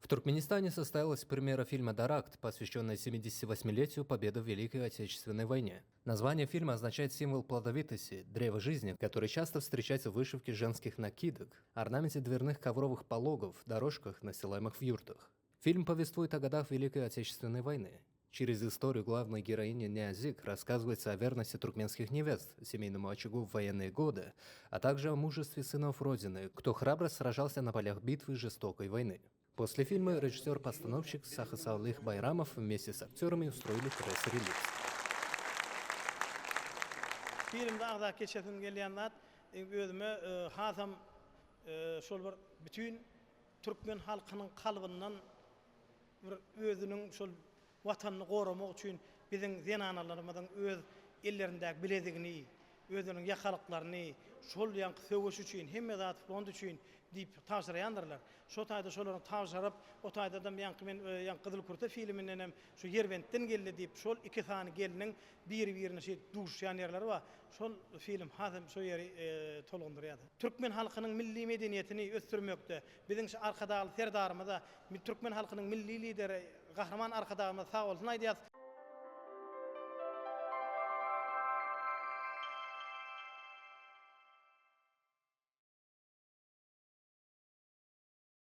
Туркменистане состоялась премьера фильма «Даракт», посвященная 78-летию победы в Великой Отечественной войне. Название фильма означает символ плодовитости, древо жизни, который часто встречается в вышивке женских накидок, орнаменте дверных ковровых пологов, дорожках, настилаемых в юртах. Фильм повествует о годах Великой Отечественной войны. Через историю главной героини Ниязик рассказывается о верности туркменских невест семейному очагу в военные годы, а также о мужестве сынов Родины, кто храбро сражался на полях битвы жестокой войны. После фильма режиссер-постановщик Сахасаулых Байрамов вместе с актерами устроили пресс-релиз. Filmde ağda geçetim gelýänler özüme hasam şol bir bütün Türkmen halkynyň kalbyndan bir özüniň şol watanyny goramak üçin biziň zenanalarymyzyň öz ellerindäki biledigini, özüniň ýakalyklaryny şol ýanky söwüş üçin hemme zat fond üçin diýip tawsiraýandyrlar. Şo taýda şolaryň tawsaryp, o taýda da ýanky men ýanky Gyzyl Kurta filminden hem şu Ýerbentden geldi diýip şol iki sany geliniň biri-birine şey duşýan ýerleri bar. Şol film hazır şo ýeri tolgundurýar. Türkmen halkynyň milli medeniýetini ösdürmekde biziň şu arkadaky serdarymyza Türkmen halkynyň milli lideri Gahraman arkadaşymyz sağ bolsun aýdýas.